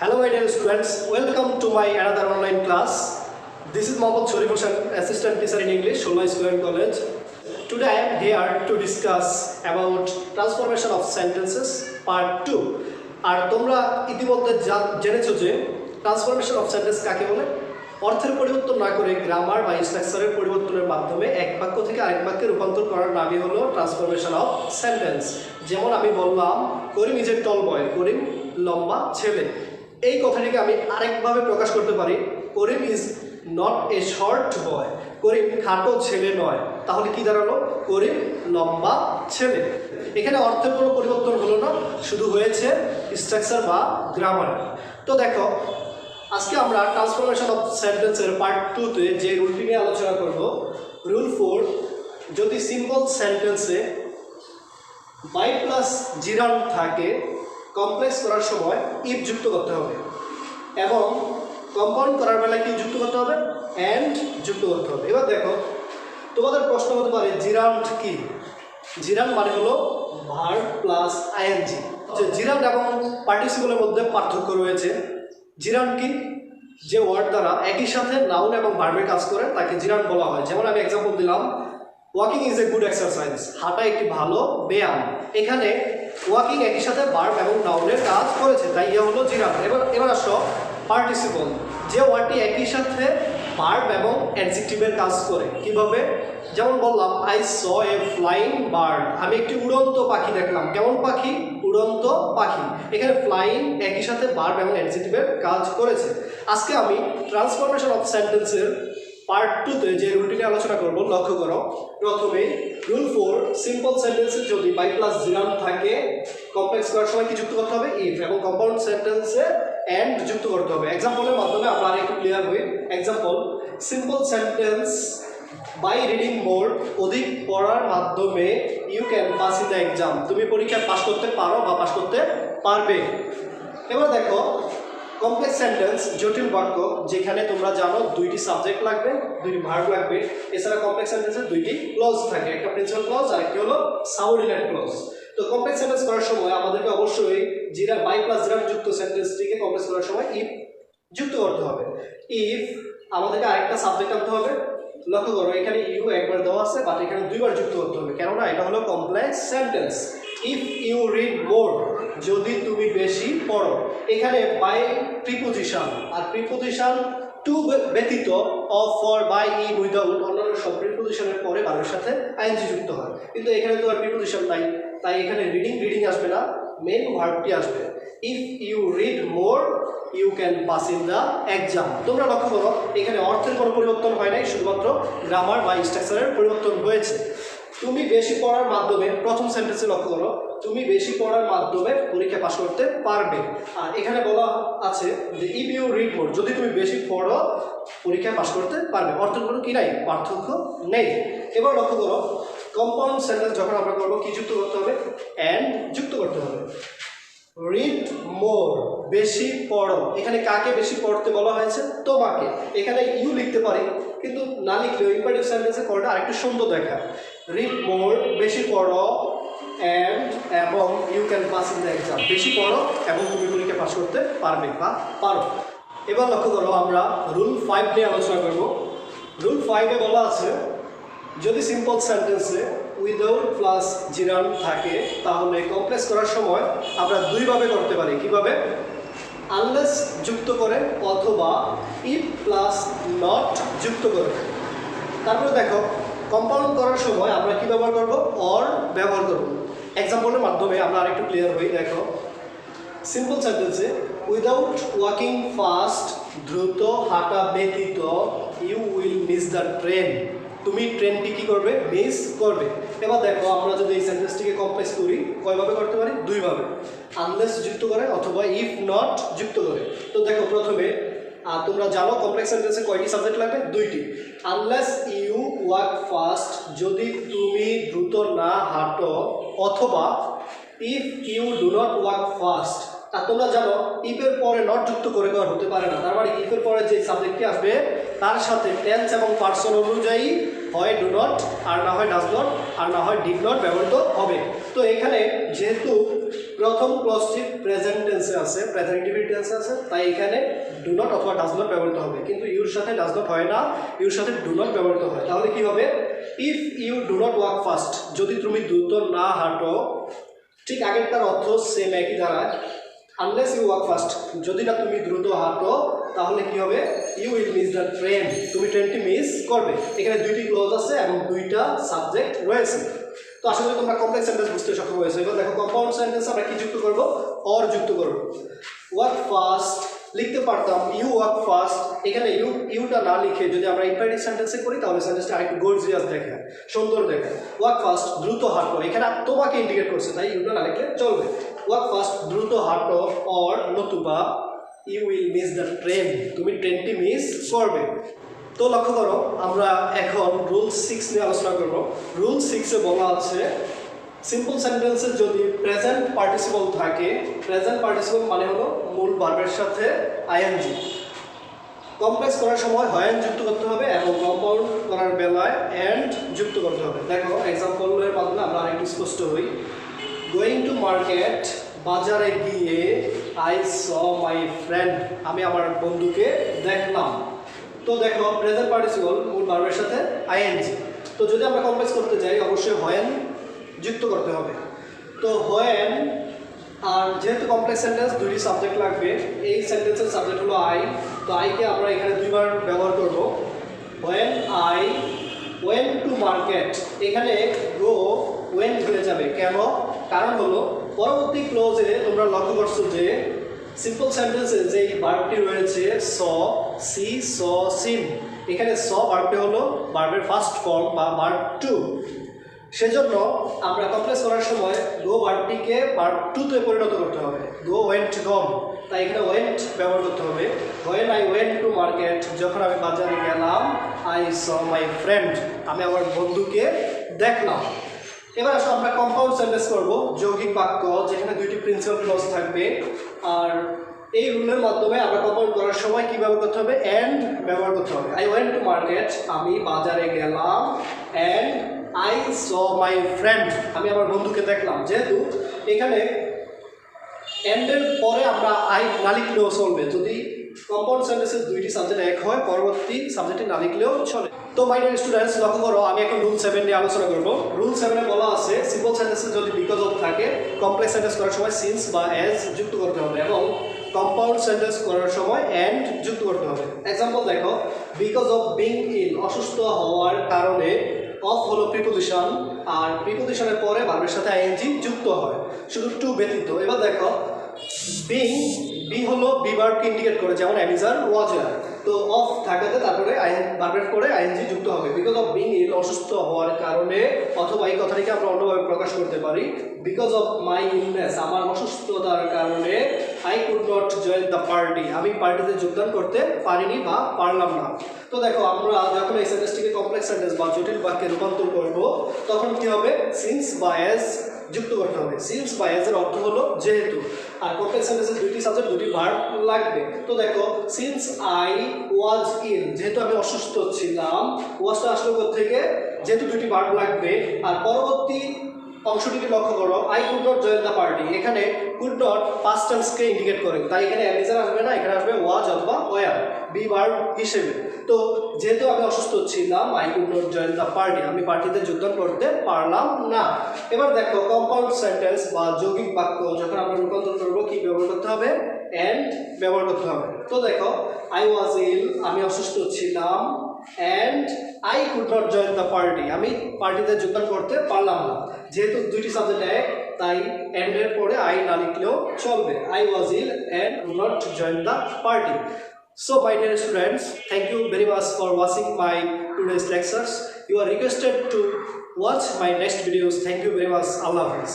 Hello my dear students, welcome to my another online class. This is Mohammad Sharif Hossain, assistant teacher in English, Sholai Student College. Today I am here to discuss about transformation of sentences part 2. আর তোমরা ইতিমধ্যে জেনেছো যে transformation of sentence কাকে বলে? অর্থের পরিবর্তন না করে grammar বা স্ট্রাকচারের পরিবর্তনের মাধ্যমে এক বাক্য থেকে আরেক বাক্যে রূপান্তর করার নামই হলো ট্রান্সফরমেশন অফ সেন্টেন্স। যেমন আমি বললাম করিম ইজ এ টল বয়, করিম লম্বা ছেলে। এই কথাটিকে আমি আরেকভাবে প্রকাশ করতে পারি, করিম ইজ নট এ শর্ট বয়, করিম খাটো ছেলে নয়। তাহলে কি দাঁড়ালো? করিম লম্বা ছেলে। এখানে অর্থের কোনো পরিবর্তন হলো না, শুধু হয়েছে স্ট্রাকচার বা গ্রামার। তো দেখো, আজকে আমরা ট্রান্সফরমেশন অফ সেন্টেন্সের পার্ট 2-তে যে রুলটি নিয়ে আলোচনা করব, রুল 4, যদি সিম্পল সেন্টেন্সে বাই প্লাস জিরান থাকে কমপ্লেক্স করার সময় ইফ যুক্ত করতে হবে, এবং কম্পাউন্ড করার বেলায় কি যুক্ত করতে হবে? অ্যান্ড যুক্ত করতে হবে। এবার দেখো, তোমাদের প্রশ্ন হতে পারে জিরান্ড কি? জিরান্ড মানে হলো ভার্ব প্লাস আইএনজি। জিরান্ড এবং পার্টিসিপলের মধ্যে পার্থক্য রয়েছে। জিরান্ড কি? যে ওয়ার্ড দ্বারা একই সাথে নাউন এবং ভার্বের কাজ করে তাকে জিরান্ড বলা হয়। যেমন আমি এক্সাম্পল দিলাম, walking is a good exercise, হাঁটা একটি ভালো ব্যায়াম। এখানে ওয়াকিং একই সাথে ভার্ব এবং নাউনের কাজ করেছে, তাই ইয়ে হলো জিরান্ড। এবার আসো পার্টিসিপল, যে ওয়ার্ডটি একই সাথে ভার্ব এবং অ্যাডজেক্টিভের কাজ করে। কিভাবে? যেমন বললাম, I saw A flying bird, আমি একটি উড়ন্ত পাখি দেখলাম। কেমন পাখি? উড়ন্ত পাখি। এখানে ফ্লাইং একই সাথে ভার্ব এবং অ্যাডজেক্টিভের কাজ করেছে। আজকে আমি ট্রান্সফরমেশন অফ সেন্টেন্সের পার্ট 2-তে যে রুলটিকে আলোচনা করব, লক্ষ্য করো। প্রথমে রুল 4, সিম্পল সেন্টেন্সে যদি বাই প্লাস জিরান থাকে কমপ্লেক্স করার সময় কি যুক্ত করতে হবে? ইফ। এবং কম্পাউন্ড সেন্টেন্সে অ্যান্ড যুক্ত করতে হবে। এক্সাম্পলের মাধ্যমে আমরা আরেকটু ক্লিয়ার হই। Example, simple sentence by reading more, অধিক পড়ার মাধ্যমে you can pass in the exam, তুমি পরীক্ষায় পাস করতে পারো বা পাস করতে পারবে। এবার দেখো, কমপ্লেক্স সেন্টেন্স, জটিল বাক্য, যেখানে তোমরা জানো দুইটি সাবজেক্ট লাগবে, দুইটি ভার্ব লাগবে। এছাড়া কমপ্লেক্স সেন্টেন্সে দুইটি ক্লজ থাকে, একটা প্রিন্সিপাল ক্লজ আর একটি হলো সাবঅর্ডিনেট ক্লজ। তো কমপ্লেক্স সেন্টেন্স করার সময় আমাদেরকে অবশ্যই জিরা বাই প্লাস জিরান যুক্ত সেন্টেন্সটিকে কমপ্লেক্স করার সময় ইফ যুক্ত করতে হবে। ইফ আমাদেরকে আরেকটা সাবজেক্ট আনতে হবে। লক্ষ্য করো, এখানে ইউ একবার দেওয়া আছে, বাট এখানে দুইবার যুক্ত করতে হবে। কেননা এটা হলো complex sentence. If you read more, যদি তুমি বেশি পড়ো। এখানে বাই প্রিপোজিশন, আর প্রিপোজিশন টু ব্যতীত of, for, by, in, without অন্যান্য সব প্রিপোজিশনের পরে ভার্বের সাথে আইএনজি যুক্ত হয়। কিন্তু এখানে তো আর প্রিপোজিশন নাই, তাই এখানে রিডিং আসবে না, মেন ভার্বটি আসবে। If you read more you can pass in the exam. তোমরা লক্ষ্য করো, এখানে অর্থের কোনো পরিবর্তন হয় নাই, শুধুমাত্র গ্রামার বা স্ট্রাকচারের পরিবর্তন হয়েছে। তুমি বেশি পড়ার মাধ্যমে, প্রথম সেন্টেন্সে লক্ষ্য করো, তুমি বেশি পড়ার মাধ্যমে পরীক্ষা পাস করতে পারবে। আর এখানে বলা আছে যে ইফ ইউ রিড মোর, যদি তুমি বেশি পড়ো পরীক্ষায় পাস করতে পারবে। অর্থের কোনো কি নাই, পার্থক্য নেই। এবার লক্ষ্য করো, কম্পাউন্ড সেন্টেন্স যখন আমরা করবো কি যুক্ত করতে হবে? অ্যান্ড যুক্ত করতে হবে। রিড মোর, বেশি পড়ো। এখানে কাকে বেশি পড়তে বলা হয়েছে? তোমাকে। এখানে ইউ লিখতে পারি, কিন্তু না লিখলেও ইম্পারেটিভ সেন্টেন্সে করাটা আরেকটু সুন্দর দেখায়। রিড মোর, বেশি পড়ো, অ্যান্ড এবং you can pass in the exam, বেশি পড়ো এবং তুমি পরীক্ষা পাস করতে পারবে বা পারো। এবার লক্ষ্য করো, আমরা রুল 5 নিয়ে আলোচনা করব। রুল 5-এ বলা আছে, যদি সিম্পল সেন্টেন্সে উইদাউট প্লাস জিরান থাকে তাহলে কমপ্লেক্স করার সময় আমরা দুইভাবে করতে পারি। কিভাবে? আনলেস যুক্ত করে অথবা ইফ প্লাস নট যুক্ত করে। তারপরে দেখো, কম্পাউন্ড করার সময় আমরা কি ব্যবহার করব? অর ব্যবহার করব। এক্সাম্পলের মাধ্যমে আমরা আরেকটু ক্লিয়ার হই। দেখো, সিম্পল সেন্টেন্সে উইদাউট ওয়াকিং ফাস্ট, দ্রুত হাঁটা ব্যতীত you will miss the train, তুমি ট্রেনটি কী করবে? মিস করবে। এবার দেখো, আমরা যদি এই সেন্টেন্সটিকে কমপ্লেক্স করি কয়ভাবে করতে পারি? দুইভাবে, আনলেস যুক্ত করে অথবা ইফ নট যুক্ত করে। তো দেখো, প্রথমে তোমরা জানো কমপ্লেক্স সেন্টেন্সে কয়টি সাবজেক্ট লাগবে? দুইটি। আনলেস ইউ ওয়াক ফাস্ট, যদি তুমি দ্রুত না হাঁটো, অথবা if you do not walk fast. আর তোমরা জানো ইফের পরে নট যুক্ত করে দেওয়া হতে পারে না, তার মানে ইফের পরে যে সাবজেক্টটি আসবে তার সাথে টেন্স এবং পার্সন অনুযায়ী হয় ডু নট, আর না হয় ডাজ নট, আর না হয় ডিড নট ব্যবহৃত হবে। তো এখানে যেহেতু প্রথম ক্লজটি প্রেজেন্ট টেন্সে আছে, প্রেজেন্ট ইনডিফিনিট টেন্সে আছে, তাই এখানে ডু নট অথবা ডাজ নট ব্যবহৃত হবে। কিন্তু ইউর সাথে ডাজ নট হয় না, ইউর সাথে ডু নট ব্যবহৃত হয়। তাহলে কি হবে? If you do not walk fast, যদি তুমি দ্রুত না হাঁটো, ঠিক আগেরটার অর্থ সেম একই দাঁড়ায়। আনলেস ইউ ওয়াক ফাস্ট, যদি না তুমি দ্রুত হাঁটো তাহলে কি হবে? You will miss the train, তুমি ট্রেনটি মিস করবে। এখানে দুইটি ক্লজ আছে এবং দুইটা সাবজেক্ট রয়েছে। তো আশা করি তোমরা কমপ্লেক্স সেন্টেন্স বুঝতে সক্ষম হয়েছে। এবার দেখো কম্পাউন্ড সেন্টেন্স আমরা কি যুক্ত করব? অর যুক্ত করব। ওয়াক ফাস্ট লিখতে পারতাম ইউ ওয়াক ফাস্ট, এখানে ইউটা না লিখে যদি আমরা ইম্পারেটিভ সেন্টেন্সে করি তাহলে সেন্টেন্সটা আরেকটু গর্জিয়াস দেখায়, সুন্দর দেখায়। ওয়াক ফাস্ট দ্রুত হাঁটো, এখানে তোমাকে ইন্ডিকেট করছে, তাই ইউটা না লিখলে চলবে। ওয়াক ফাস্ট দ্রুত হাঁটো, অর নতুবা you will miss the train, তুমি ট্রেনটি মিস করবে। তো লক্ষ্য করো, আমরা এখন রুল 6 নিয়ে আলোচনা করব। রুল 6-এ বলা আছে সিম্পল সেন্টেন্সে যদি প্রেজেন্ট পার্টিসিপল থাকে, প্রেজেন্ট পার্টিসিপল মানে হলো মূল ভার্বের সাথে আইএনজি। কমপ্লেক্স করার সময় হয় যুক্ত করতে হবে এবং কম্পাউন্ড করার বেলায় এন্ড যুক্ত করতে হবে। দেখো এক্সাম্পলের মাধ্যমে আমরা আরেকটু স্পষ্ট হই। গোয়িং টু মার্কেট, বাজারে গিয়ে, আই স মাই ফ্রেন্ড, আমি আমার বন্ধুকে দেখলাম। তো দেখো প্রেজেন্ট পার্টিসিপল মূল ভার্বের সাথে আইএনজি। তো যদি আমরা কমপ্লেক্স করতে যাই অবশ্যই হোয়েন যুক্ত করতে হবে। তো হোয়েন, আর যেহেতু কমপ্লেক্স সেন্টেন্স দুইটি সাবজেক্ট লাগবে, এই সেন্টেন্সের সাবজেক্ট হলো আই, তো আইকে আমরা এখানে দুইবার ব্যবহার করব। When I went to market, এখানে গো ওয়েন্ট হয়ে যাবে। কেন? কারণ হলো পরবর্তী ক্লোজে তোমরা লক্ষ্য করছো যে সিম্পল সেন্টেন্সে যে ভার্বটি রয়েছে স, সি, স, সিন, এখানে স ভার্বটি হলো ভার্বের ফার্স্ট ফর্ম বা ভার্ব টু। সেজন্য আমরা কমপ্লেক্স করার সময় গো ভার্বটিকে ভার্ব টুতে পরিণত করতে হবে। গো ওয়েন্ট গম, তাই এখানে ওয়েন্ট ব্যবহার করতে হবে। When I went to market, যখন আমি বাজারে গেলাম, আই স মাই ফ্রেন্ড, আমি আমার বন্ধুকে দেখলাম। এবার আসলে আমরা কম্পাউন্ড সেন্টেন্স করব, যৌগিক বাক্য যেখানে দুইটি প্রিন্সিপাল ক্লজ থাকবে। আর এই রুলের মাধ্যমে আমরা কম্পাউন্ড করার সময় কী ব্যবহার করতে হবে? অ্যান্ড ব্যবহার করতে হবে। আই ওয়েন্ট টু মার্কেট, আমি বাজারে গেলাম, and I saw my friend, আমি আমার বন্ধুকে দেখলাম। যেহেতু এখানে অ্যান্ডের পরে আমরা আই না লিখলেও চলবে, যদি কম্পাউন্ড সেন্টেন্সের দুইটি সাবজেক্ট এক হয় পরবর্তী সাবজেক্টে না লিখলেও চলে। তো মাই ডিয়ার স্টুডেন্টস, লক্ষ্য করো আমি এখন রুল 7 নিয়ে আলোচনা করব। রুল 7-এ বলা আছে সিম্পল সেন্টেন্সে যদি বিকজ অফ থাকে, কমপ্লেক্স সেন্টেন্স করার সময় সিন্স বা অ্যাজ যুক্ত করতে হবে এবং কম্পাউন্ড সেন্টেন্স করার সময় অ্যান্ড যুক্ত করতে হবে। এক্সাম্পল দেখো, বিকজ অফ বিং ইল, অসুস্থ হওয়ার কারণে, অফ হলো প্রিপোজিশন, আর প্রিপোজিশনের পরে ভার্বের সাথে আইএনজি যুক্ত হয়, শুধু টু ব্যতীত। এবার দেখো বিং, বি হলো বি ভার্বকে ইন্ডিকেট করে, যেমন অ্যামিজার, ওয়াজার। তো অফ থাকাতে তারপরে ভার্বের পরে আইএনজি যুক্ত হবে। বিকজ অফ বিং ইল, অসুস্থ হওয়ার কারণে, অথবা এই কথাটিকে আমরা অন্যভাবে প্রকাশ করতে পারি, বিকজ অফ মাই ইলনেস, আমার অসুস্থতার কারণে, I could not join the party, আমি পার্টিতে যোগদান করতে পারিনি বা পারলাম না। তো দেখো আমরা যখন এই সেন্টেন্সটিকে কমপ্লেক্স সেন্টেন্স বা জটিল বাক্যে রূপান্তর করব তখন কি হবে? সিন্স বা অ্যাজ যুক্ত করতে হবে। সিন্স বা অ্যাজের অর্থ হলো যেহেতু, আর কমপ্লেক্স সেন্টেন্সে দুইটি সাবজেক্ট দুটি ভার্ব লাগবে। তো দেখো সিন্স আই ওয়াজ ইল, যেহেতু আমি অসুস্থ ছিলাম, ওয়াজটা আসলে থেকে যেহেতু দুটি ভার্ব লাগবে। আর পরবর্তী অংশটিকে লক্ষ্য করো, I could not join the party, এখানে কুড নট পাস্ট টেন্সকে ইন্ডিকেট করে, তাই এখানে অ্যামিজার আসবে না, এখানে আসবে ওয়াজ অথবা ওয়ার বি ভার্ব হিসেবে। তো যেহেতু আমি অসুস্থ ছিলাম, I could not join the party, আমি পার্টিতে যোগদান করতে পারলাম না। এবার দেখো কম্পাউন্ড সেন্টেন্স বা যৌগিক বাক্য যখন আমরা রূপান্তর করবো কি ব্যবহার করতে হবে? অ্যান্ড ব্যবহার করতে হবে। তো দেখো আই ওয়াজ ইল, আমি অসুস্থ ছিলাম, and I could not join the party, আমি পার্টিতে যোগদান করতে পারলাম না। যেহেতু দুইটি সাবজেক্ট এক, তাই অ্যান্ডের পরে আই না লিখলেও চলবে। I was ill and could not join the party. So my dear students, thank you very much for watching my today's lectures. You are requested to watch my next videos. Thank you very much. Allah Hafiz.